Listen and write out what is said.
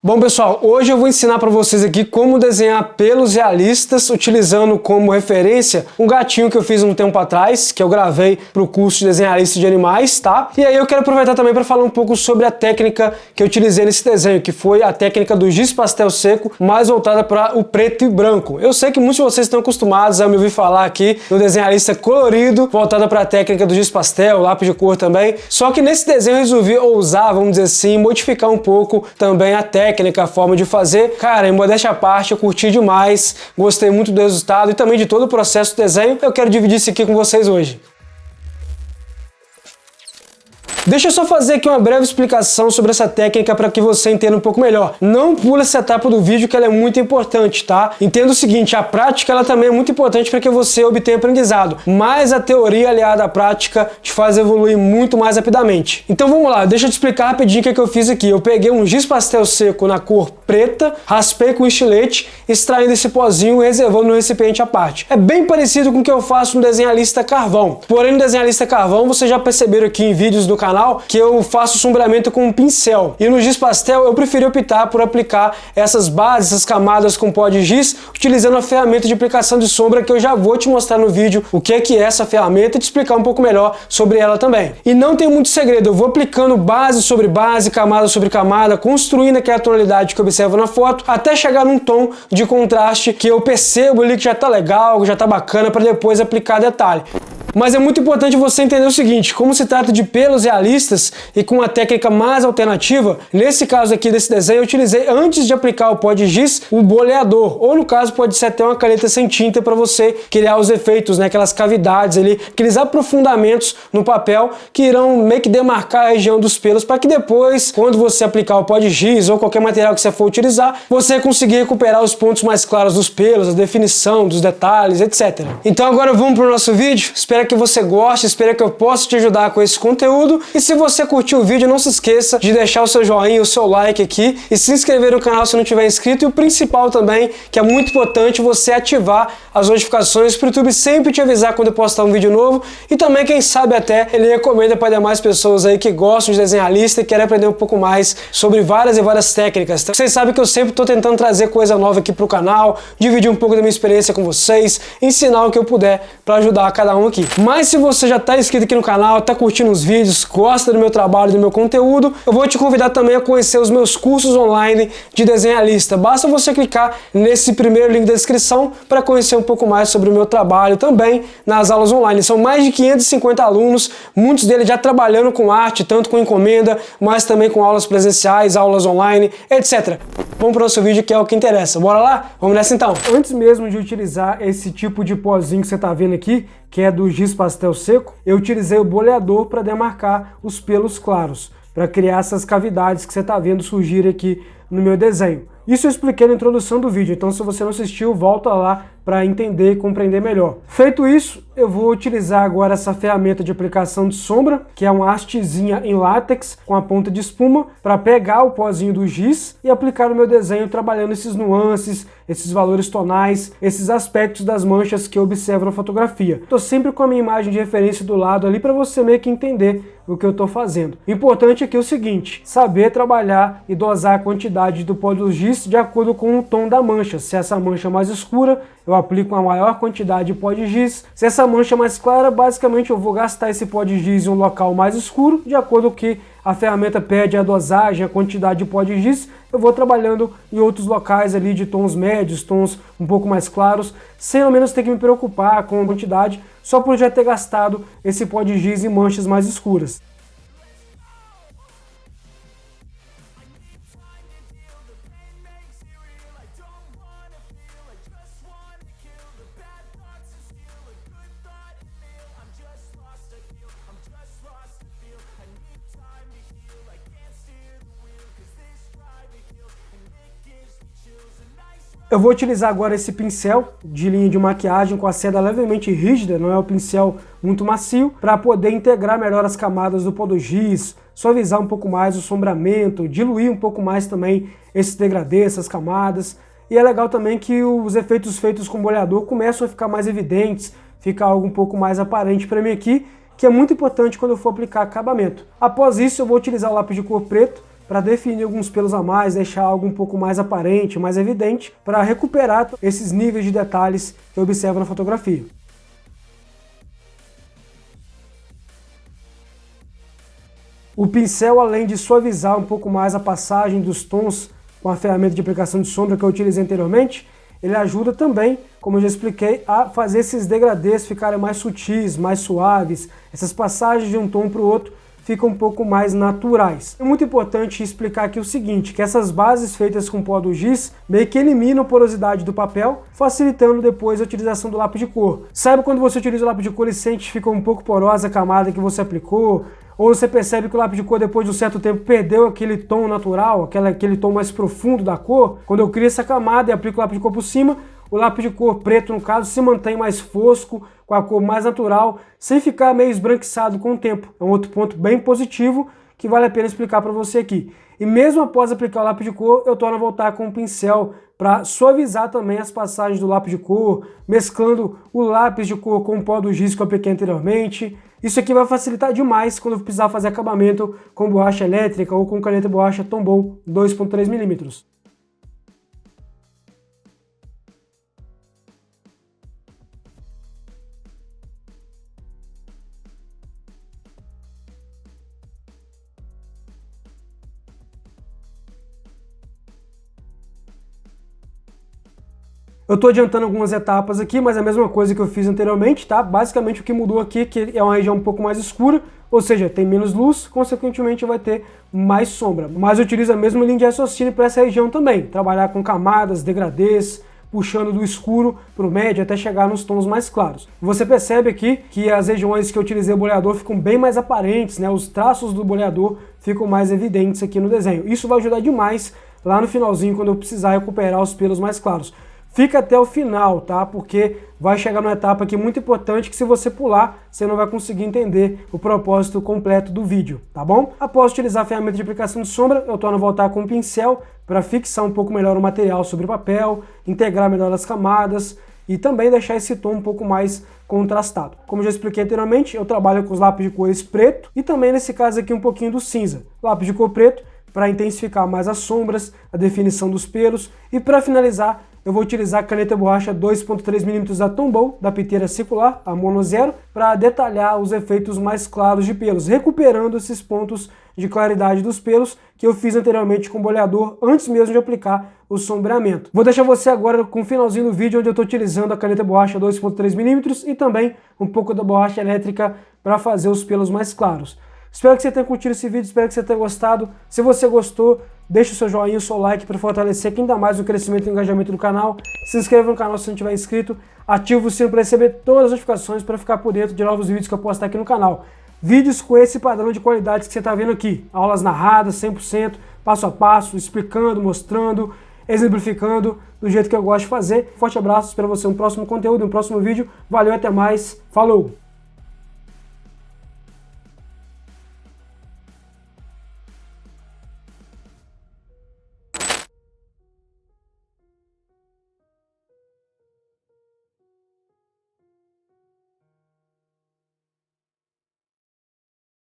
Bom pessoal, hoje eu vou ensinar para vocês aqui como desenhar pelos realistas utilizando como referência um gatinho que eu fiz um tempo atrás, que eu gravei para o curso de desenhista de animais, tá? E aí eu quero aproveitar também para falar um pouco sobre a técnica que eu utilizei nesse desenho, que foi a técnica do giz pastel seco, mais voltada para o preto e branco. Eu sei que muitos de vocês estão acostumados a me ouvir falar aqui no desenhista colorido, voltada para a técnica do giz pastel, lápis de cor também, só que nesse desenho eu resolvi ousar, vamos dizer assim, modificar um pouco também a técnica, a forma de fazer. Cara, em modéstia à parte, eu curti demais, gostei muito do resultado e também de todo o processo do desenho. Eu quero dividir isso aqui com vocês hoje. Deixa eu só fazer aqui uma breve explicação sobre essa técnica para que você entenda um pouco melhor. Não pula essa etapa do vídeo que ela é muito importante, tá? Entenda o seguinte, a prática ela também é muito importante para que você obtenha aprendizado, mas a teoria aliada à prática te faz evoluir muito mais rapidamente. Então vamos lá, deixa eu te explicar rapidinho o que eu fiz aqui. Eu peguei um giz pastel seco na cor preta, raspei com estilete, extraindo esse pozinho e reservando no recipiente à parte. É bem parecido com o que eu faço no desenhista carvão. Porém, no desenhista carvão, vocês já perceberam aqui em vídeos do canal que eu faço sombreamento com um pincel. E no giz pastel eu preferi optar por aplicar essas bases, essas camadas com pó de giz, utilizando a ferramenta de aplicação de sombra que eu já vou te mostrar no vídeo o que é essa ferramenta e te explicar um pouco melhor sobre ela também. E não tem muito segredo, eu vou aplicando base sobre base, camada sobre camada, construindo aquela tonalidade que eu observo na foto, até chegar num tom de contraste que eu percebo ali que já tá legal, que já tá bacana, para depois aplicar detalhe. Mas é muito importante você entender o seguinte, como se trata de pelos realistas e com uma técnica mais alternativa, nesse caso aqui desse desenho eu utilizei, antes de aplicar o pó de giz, um boleador, ou no caso pode ser até uma caneta sem tinta para você criar os efeitos, né, aquelas cavidades ali, aqueles aprofundamentos no papel que irão meio que demarcar a região dos pelos, para que depois, quando você aplicar o pó de giz ou qualquer material que você for utilizar, você conseguir recuperar os pontos mais claros dos pelos, a definição dos detalhes, etc. Então agora vamos para o nosso vídeo. Espero que você goste, espero que eu possa te ajudar com esse conteúdo. E se você curtiu o vídeo, não se esqueça de deixar o seu joinha, o seu like aqui e se inscrever no canal se não tiver inscrito. E o principal também, que é muito importante, você ativar as notificações para o YouTube sempre te avisar quando eu postar um vídeo novo. E também, quem sabe até, ele recomenda para demais pessoas aí que gostam de desenhar lista e querem aprender um pouco mais sobre várias e várias técnicas. Vocês sabem que eu sempre estou tentando trazer coisa nova aqui para o canal, dividir um pouco da minha experiência com vocês, ensinar o que eu puder para ajudar cada um aqui. Mas se você já está inscrito aqui no canal, está curtindo os vídeos, gosta do meu trabalho, do meu conteúdo, eu vou te convidar também a conhecer os meus cursos online de desenhista. Basta você clicar nesse primeiro link da descrição para conhecer um pouco mais sobre o meu trabalho também nas aulas online. São mais de 550 alunos, muitos deles já trabalhando com arte, tanto com encomenda, mas também com aulas presenciais, aulas online, etc. Vamos para o nosso vídeo que é o que interessa. Bora lá? Vamos nessa então. Antes mesmo de utilizar esse tipo de pozinho que você está vendo aqui, que é do giz pastel seco, eu utilizei o boleador para demarcar os pelos claros, para criar essas cavidades que você está vendo surgir aqui no meu desenho. Isso eu expliquei na introdução do vídeo, então se você não assistiu, volta lá para entender e compreender melhor. Feito isso, eu vou utilizar agora essa ferramenta de aplicação de sombra, que é uma hastezinha em látex com a ponta de espuma, para pegar o pozinho do giz e aplicar no meu desenho, trabalhando esses nuances, esses valores tonais, esses aspectos das manchas que eu observo na fotografia. Estou sempre com a minha imagem de referência do lado ali para você meio que entender o que eu estou fazendo. O importante aqui é o seguinte, saber trabalhar e dosar a quantidade do pó do giz de acordo com o tom da mancha. Se essa mancha é mais escura, eu aplico uma maior quantidade de pó de giz. Se essa mancha é mais clara, basicamente eu vou gastar esse pó de giz em um local mais escuro, de acordo com que a ferramenta pede a dosagem, a quantidade de pó de giz, eu vou trabalhando em outros locais ali de tons médios, tons um pouco mais claros, sem ao menos ter que me preocupar com a quantidade, só por já ter gastado esse pó de giz em manchas mais escuras. Eu vou utilizar agora esse pincel de linha de maquiagem com a seda levemente rígida, não é um pincel muito macio, para poder integrar melhor as camadas do pó do giz, suavizar um pouco mais o sombreamento, diluir um pouco mais também esse degradê, essas camadas. E é legal também que os efeitos feitos com boleador começam a ficar mais evidentes, fica algo um pouco mais aparente para mim aqui, que é muito importante quando eu for aplicar acabamento. Após isso eu vou utilizar o lápis de cor preto, para definir alguns pelos a mais, deixar algo um pouco mais aparente, mais evidente, para recuperar esses níveis de detalhes que eu observo na fotografia. O pincel, além de suavizar um pouco mais a passagem dos tons com a ferramenta de aplicação de sombra que eu utilizei anteriormente, ele ajuda também, como eu já expliquei, a fazer esses degradês ficarem mais sutis, mais suaves. Essas passagens de um tom para o outro ficam um pouco mais naturais. É muito importante explicar aqui o seguinte, que essas bases feitas com pó do giz meio que eliminam a porosidade do papel, facilitando depois a utilização do lápis de cor. Sabe quando você utiliza o lápis de cor e sente que ficou um pouco porosa a camada que você aplicou? Ou você percebe que o lápis de cor, depois de um certo tempo, perdeu aquele tom natural, aquele tom mais profundo da cor? Quando eu crio essa camada e aplico o lápis de cor por cima, o lápis de cor preto, no caso, se mantém mais fosco, com a cor mais natural, sem ficar meio esbranquiçado com o tempo. É um outro ponto bem positivo que vale a pena explicar para você aqui. E mesmo após aplicar o lápis de cor, eu torno a voltar com o pincel para suavizar também as passagens do lápis de cor, mesclando o lápis de cor com o pó do giz que eu apliquei anteriormente. Isso aqui vai facilitar demais quando eu precisar fazer acabamento com borracha elétrica ou com caneta borracha Tombow 2.3 mm. Eu estou adiantando algumas etapas aqui, mas é a mesma coisa que eu fiz anteriormente, tá? Basicamente o que mudou aqui é que é uma região um pouco mais escura, ou seja, tem menos luz, consequentemente vai ter mais sombra. Mas eu utilizo a mesma linha de raciocínio para essa região também, trabalhar com camadas, degradês, puxando do escuro para o médio até chegar nos tons mais claros. Você percebe aqui que as regiões que eu utilizei o boleador ficam bem mais aparentes, né? Os traços do boleador ficam mais evidentes aqui no desenho. Isso vai ajudar demais lá no finalzinho, quando eu precisar recuperar os pelos mais claros. Fica até o final, tá? Porque vai chegar numa etapa aqui muito importante que se você pular, você não vai conseguir entender o propósito completo do vídeo, tá bom? Após utilizar a ferramenta de aplicação de sombra, eu torno a voltar com o pincel para fixar um pouco melhor o material sobre o papel, integrar melhor as camadas e também deixar esse tom um pouco mais contrastado. Como já expliquei anteriormente, eu trabalho com os lápis de cores preto e também nesse caso aqui um pouquinho do cinza. Lápis de cor preto para intensificar mais as sombras, a definição dos pelos e para finalizar eu vou utilizar a caneta borracha 2.3 mm da Tombow, da piteira circular, a Mono Zero, para detalhar os efeitos mais claros de pelos, recuperando esses pontos de claridade dos pelos que eu fiz anteriormente com o boleador, antes mesmo de aplicar o sombreamento. Vou deixar você agora com o finalzinho do vídeo, onde eu estou utilizando a caneta borracha 2.3 mm e também um pouco da borracha elétrica para fazer os pelos mais claros. Espero que você tenha curtido esse vídeo, espero que você tenha gostado. Se você gostou, deixe o seu joinha, o seu like para fortalecer ainda mais o crescimento e o engajamento do canal. Se inscreva no canal se não tiver inscrito. Ative o sino para receber todas as notificações para ficar por dentro de novos vídeos que eu postar aqui no canal. Vídeos com esse padrão de qualidade que você está vendo aqui. Aulas narradas, 100%, passo a passo, explicando, mostrando, exemplificando do jeito que eu gosto de fazer. Forte abraço, espero você no próximo conteúdo, no próximo vídeo. Valeu, até mais. Falou!